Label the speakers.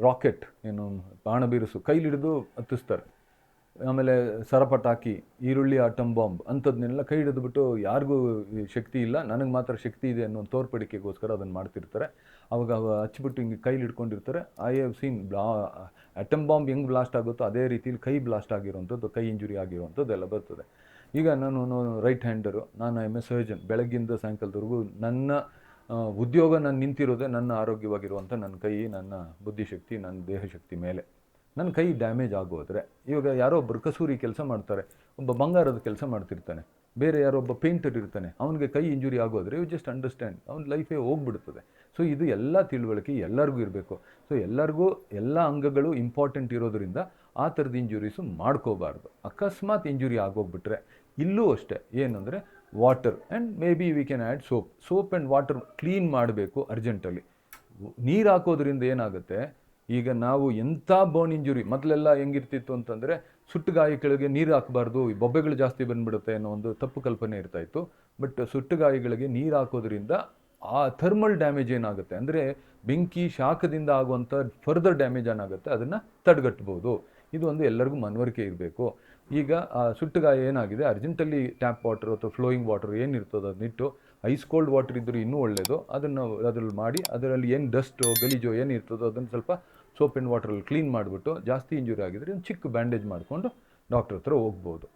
Speaker 1: Rocket ಏನು ಬಾಣ ಬೀರಿಸು ಕೈಲಿಡಿದು ಹತ್ತಿಸ್ತಾರೆ. ಆಮೇಲೆ ಸರಪಟಾಕಿ, ಈರುಳ್ಳಿ ಆಟಮ್ ಬಾಂಬ್ ಅಂಥದ್ದನ್ನೆಲ್ಲ ಕೈ ಹಿಡಿದ್ಬಿಟ್ಟು ಯಾರಿಗೂ ಶಕ್ತಿ ಇಲ್ಲ, ನನಗೆ ಮಾತ್ರ ಶಕ್ತಿ ಇದೆ ಅನ್ನೋ ತೋರ್ಪಡಿಕೆಗೋಸ್ಕರ ಅದನ್ನು ಮಾಡ್ತಿರ್ತಾರೆ. ಅವಾಗ ಹಚ್ಬಿಟ್ಟು ಹಿಂಗೆ ಕೈಲಿ ಹಿಡ್ಕೊಂಡಿರ್ತಾರೆ. I have seen atom bomb ಹೆಂಗೆ ಬ್ಲಾಸ್ಟ್ ಆಗುತ್ತೋ ಅದೇ ರೀತಿಲಿ ಕೈ ಬ್ಲಾಸ್ಟ್ ಆಗಿರೋವಂಥದ್ದು, ಕೈ ಇಂಜುರಿ ಆಗಿರೋವಂಥದ್ದು ಎಲ್ಲ ಬರ್ತದೆ. ಈಗ ನಾನು ರೈಟ್ ಹ್ಯಾಂಡರು, ನಾನು ಎಮ್ ಎ ಸರ್ಜನ್. ಬೆಳಗ್ಗಿಂದ ಸಾಯಂಕಾಲದವರೆಗೂ ನನ್ನ ಉದ್ಯೋಗ ನಾನು ನಿಂತಿರೋದೇ ನನ್ನ ಆರೋಗ್ಯವಾಗಿರುವಂಥ ನನ್ನ ಕೈ, ನನ್ನ ಬುದ್ಧಿಶಕ್ತಿ, ನನ್ನ ದೇಹಶಕ್ತಿ ಮೇಲೆ. ನನ್ನ ಕೈ ಡ್ಯಾಮೇಜ್ ಆಗೋದ್ರೆ, ಇವಾಗ ಯಾರೋ ಒಬ್ಬರು ಕಸೂರಿ ಕೆಲಸ ಮಾಡ್ತಾರೆ, ಒಬ್ಬ ಬಂಗಾರದ ಕೆಲಸ ಮಾಡ್ತಿರ್ತಾನೆ, ಬೇರೆ ಯಾರೋ ಒಬ್ಬ ಪೇಂಟರ್ ಇರ್ತಾನೆ, ಅವನಿಗೆ ಕೈ ಇಂಜುರಿ ಆಗೋದ್ರೆ ಯು ಜಸ್ಟ್ ಅಂಡರ್ಸ್ಟ್ಯಾಂಡ್ ಅವ್ನ ಲೈಫೇ ಹೋಗ್ಬಿಡ್ತದೆ. ಸೊ ಇದು ಎಲ್ಲ ತಿಳುವಳಿಕೆ ಎಲ್ಲರಿಗೂ ಇರಬೇಕು. ಸೊ ಎಲ್ಲರಿಗೂ ಎಲ್ಲ ಅಂಗಗಳು ಇಂಪಾರ್ಟೆಂಟ್ ಇರೋದ್ರಿಂದ ಆ ಥರದ ಇಂಜುರೀಸು ಮಾಡ್ಕೋಬಾರ್ದು. ಅಕಸ್ಮಾತ್ ಇಂಜುರಿ ಆಗೋಗ್ಬಿಟ್ರೆ ಇಲ್ಲೂ ಅಷ್ಟೇ, ಏನಂದರೆ water and may be we can add soap and water clean ಮಾಡಬೇಕು ಅರ್ಜೆಂಟಲ್ಲಿ. ನೀರು ಹಾಕೋದ್ರಿಂದ ಏನಾಗುತ್ತೆ, ಈಗ ನಾವು ಎಂಥ ಬೋನ್ ಇಂಜುರಿ ಮೊದಲೆಲ್ಲ ಹೆಂಗಿರ್ತಿತ್ತು ಅಂತಂದರೆ, ಸುಟ್ಟು ಗಾಯ ಕೆಳಗೆ ನೀರು ಹಾಕಬಾರ್ದು, ಬೊಬ್ಬೆಗಳು ಜಾಸ್ತಿ ಬಂದುಬಿಡುತ್ತೆ ಅನ್ನೋ ಒಂದು ತಪ್ಪು ಕಲ್ಪನೆ ಇರ್ತಾಯಿತ್ತು. ಬಟ್ ಸುಟ್ಟು ಗಾಯಗಳಿಗೆ ನೀರು ಹಾಕೋದ್ರಿಂದ ಆ ಥರ್ಮಲ್ ಡ್ಯಾಮೇಜ್ ಏನಾಗುತ್ತೆ ಅಂದರೆ ಬೆಂಕಿ ಶಾಖದಿಂದ ಆಗುವಂಥ ಫರ್ದರ್ ಡ್ಯಾಮೇಜ್ ಏನಾಗುತ್ತೆ ಅದನ್ನು ತಡೆಗಟ್ಬೋದು. ಇದು ಒಂದು ಎಲ್ಲರಿಗೂ ಮನವರಿಕೆ ಇರಬೇಕು. ಈಗ ಆ ಸುಟ್ಟು ಗಾಯ ಏನಾಗಿದೆ, ಅರ್ಜೆಂಟಲ್ಲಿ ಟ್ಯಾಪ್ ವಾಟರ್ ಅಥವಾ ಫ್ಲೋಯಿಂಗ್ ವಾಟರ್ ಏನಿರ್ತದೋ ಅದನ್ನಿಟ್ಟು, ಐಸ್ ಕೋಲ್ಡ್ ವಾಟರ್ ಇದ್ದರೂ ಇನ್ನೂ ಒಳ್ಳೆಯದು, ಅದನ್ನು ಅದರಲ್ಲಿ ಮಾಡಿ ಅದರಲ್ಲಿ ಏನು ಡಸ್ಟು ಗಲೀಜು ಏನಿರ್ತದೋ ಅದನ್ನು ಸ್ವಲ್ಪ ಸೋಪ್ ಆ್ಯಂಡ್ ವಾಟ್ರಲ್ಲಿ ಕ್ಲೀನ್ ಮಾಡಿಬಿಟ್ಟು, ಜಾಸ್ತಿ ಇಂಜುರಿ ಆಗಿದ್ರೆ ಒಂದು ಚಿಕ್ಕ ಬ್ಯಾಂಡೇಜ್ ಮಾಡಿಕೊಂಡು ಡಾಕ್ಟ್ರ್ ಹತ್ರ ಹೋಗ್ಬೋದು.